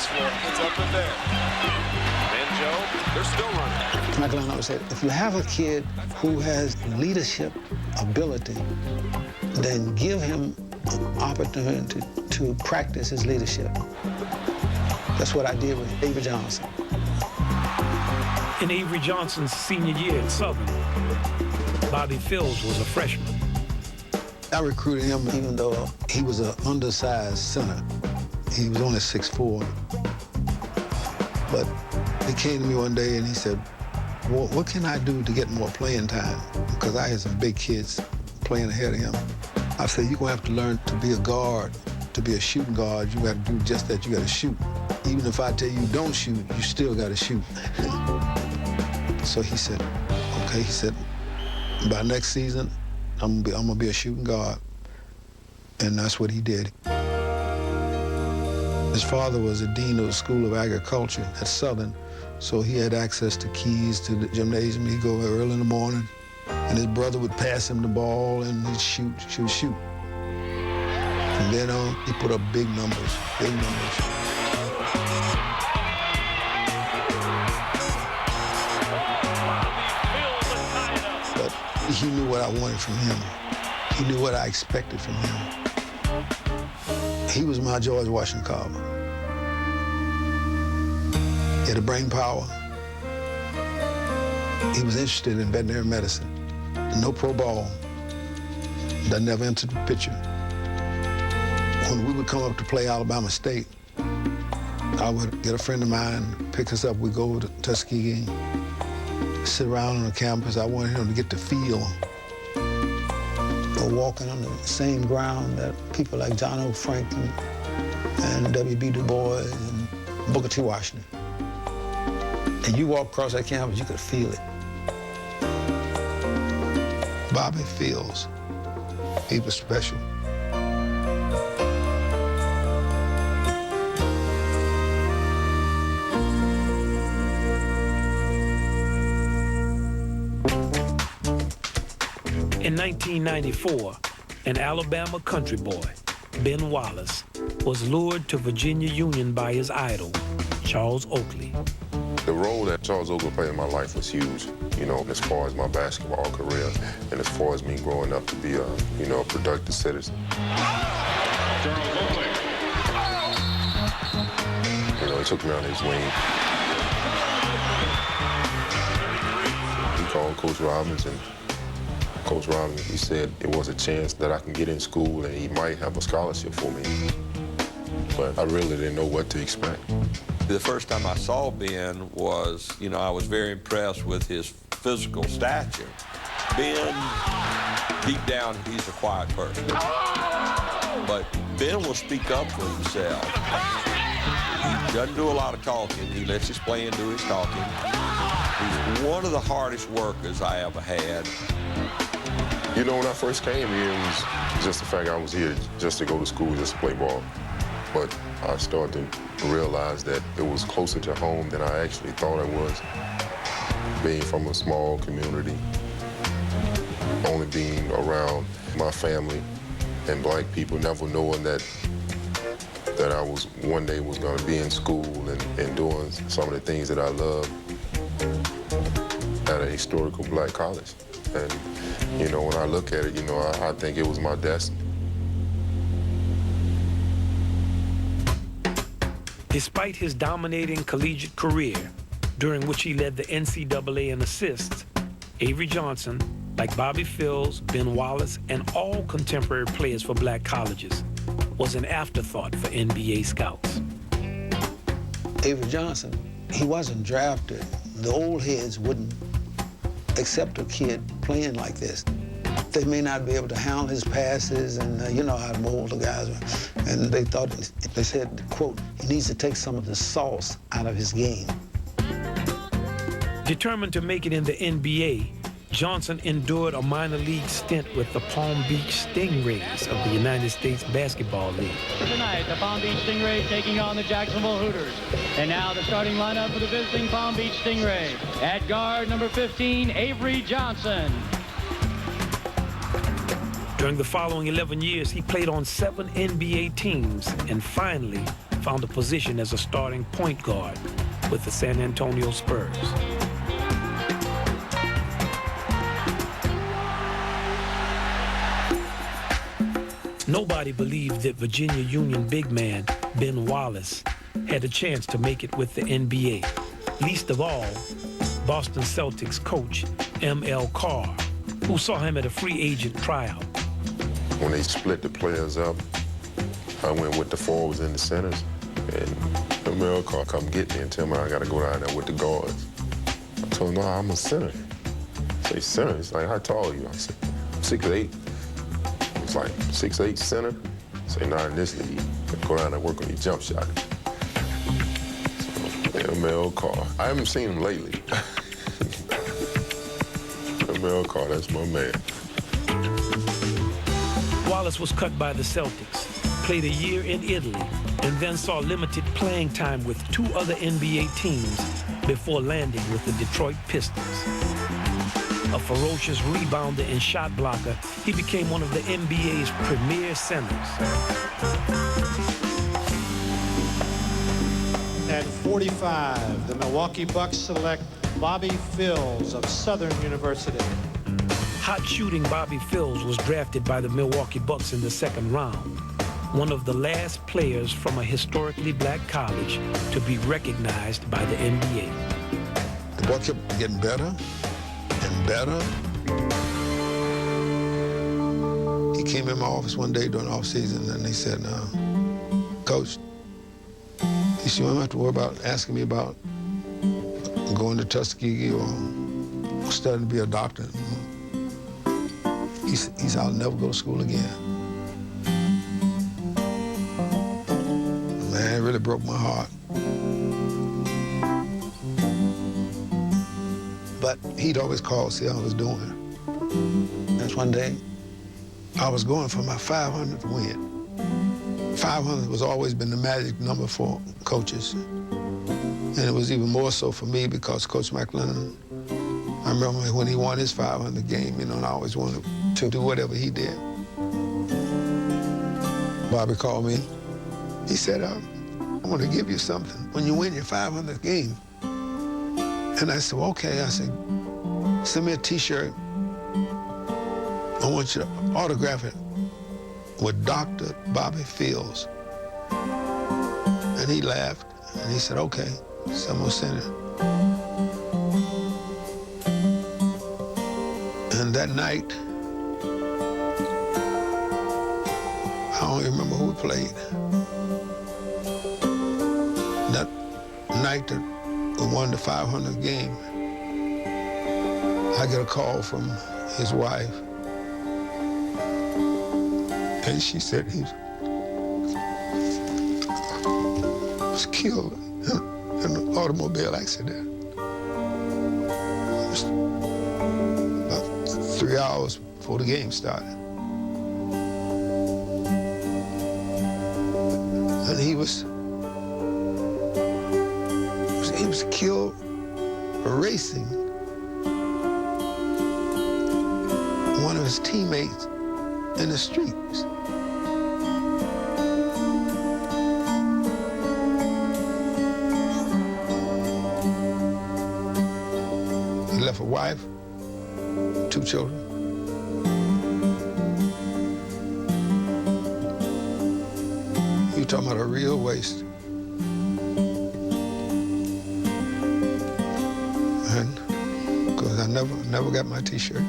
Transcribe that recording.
this floor. It's up and there. And Joe, they're still running. Michael Arnold said, if you have a kid who has leadership ability, then give him an opportunity to practice his leadership. That's what I did with Avery Johnson. In Avery Johnson's senior year at Southern, Bobby Phills was a freshman. I recruited him even though he was an undersized center. He was only 6'4". But he came to me one day and he said, well, what can I do to get more playing time? Because I had some big kids playing ahead of him. I said, you're gonna have to learn to be a guard, to be a shooting guard. You gotta do just that, you gotta shoot. Even if I tell you don't shoot, you still gotta shoot. So he said, okay, he said, by next season, I'm gonna be a shooting guard. And that's what he did. His father was the dean of the School of Agriculture at Southern, so he had access to keys to the gymnasium. He'd go early in the morning, and his brother would pass him the ball, and he'd shoot. From then on, he put up big numbers, big numbers. But he knew what I wanted from him. He knew what I expected from him. He was my George Washington Carver. He had a brain power. He was interested in veterinary medicine. No pro ball. That never entered the picture. When we would come up to play Alabama State, I would get a friend of mine, pick us up, we'd go over to Tuskegee, sit around on the campus. I wanted him to get the feel of walking on the same ground that people like John O. Franklin and W.B. Du Bois and Booker T. Washington. And you walk across that campus, you could feel it. Bobby Phills, he was special. In 1994, an Alabama country boy, Ben Wallace, was lured to Virginia Union by his idol, Charles Oakley. The role that Charles Oakley played in my life was huge, you know, as far as my basketball career and as far as me growing up to be a, you know, a productive citizen. Charles Oakley. You know, he took me under his wing. He called Coach Robbins, and Coach Robbins, he said it was a chance that I can get in school and he might have a scholarship for me. But I really didn't know what to expect. The first time I saw Ben was, you know, I was very impressed with his physical stature. Ben, deep down, he's a quiet person. But Ben will speak up for himself. He doesn't do a lot of talking. He lets his playing do his talking. He's one of the hardest workers I ever had. You know, when I first came here, it was just the fact I was here just to go to school, just to play ball. But I started to realize that it was closer to home than I actually thought it was. Being from a small community, only being around my family and black people, never knowing that I was one day was going to be in school and doing some of the things that I love at a historical black college. And, you know, when I look at it, you know, I think it was my destiny. Despite his dominating collegiate career, during which he led the NCAA in assists, Avery Johnson, like Bobby Phills, Ben Wallace, and all contemporary players for black colleges, was an afterthought for NBA scouts. Avery Johnson, he wasn't drafted. The old heads wouldn't accept a kid playing like this. They may not be able to handle his passes, and you know how the older guys are. And they thought, they said, quote, he needs to take some of the sauce out of his game. Determined to make it in the NBA, Johnson endured a minor league stint with the Palm Beach Stingrays of the United States Basketball League. Tonight, the Palm Beach Stingrays taking on the Jacksonville Hooters. And now the starting lineup for the visiting Palm Beach Stingray. At guard, number 15, Avery Johnson. During the following 11 years, he played on 7 NBA teams and finally found a position as a starting point guard with the San Antonio Spurs. Nobody believed that Virginia Union big man Ben Wallace had a chance to make it with the NBA. Least of all, Boston Celtics coach M.L. Carr, who saw him at a free agent tryout. When they split the players up, I went with the forwards and the centers, and M.L. Carr come get me and tell me I got to go down there with the guards. I told him, no, I'm a center. I say, center? He's like, how tall are you? I said, 6'8". It's like 6'8" center. I say, nah, in this league, go down there and work on your jump shot. So, M.L. Carr. I haven't seen him lately. M.L. Carr, that's my man. Wallace was cut by the Celtics, played a year in Italy, and then saw limited playing time with two other NBA teams before landing with the Detroit Pistons. A ferocious rebounder and shot blocker, he became one of the NBA's premier centers. At 45, the Milwaukee Bucks select Bobby Phills of Southern University. Hot shooting Bobby Phills was drafted by the Milwaukee Bucks in the second round, one of the last players from a historically black college to be recognized by the NBA. The ball kept getting better and better. He came in my office one day during the off season and he said, Coach, you sure don't have to worry about asking me about going to Tuskegee or studying to be a doctor. He said, I'll never go to school again. Man, it really broke my heart. But he'd always call to see how I was doing. And one day, I was going for my 500th win. 500 was always been the magic number for coaches. And it was even more so for me because Coach McLennan, I remember when he won his 500 game, you know, and I always wanted to do whatever he did. Bobby called me. He said, I want to give you something when you win your 500th game. And I said, well, okay. I said, send me a T-shirt. I want you to autograph it with Dr. Bobby Phills. And he laughed, and he said, okay, so I'm gonna send it. And that night, I don't even remember who we played. That night that we won the 500th game, I get a call from his wife. And she said he was killed in an automobile accident. It was about 3 hours before the game started. And he was killed racing one of his teammates in the streets. He left a wife, 2 children. You talking about a real waste. And because I never got my T-shirt.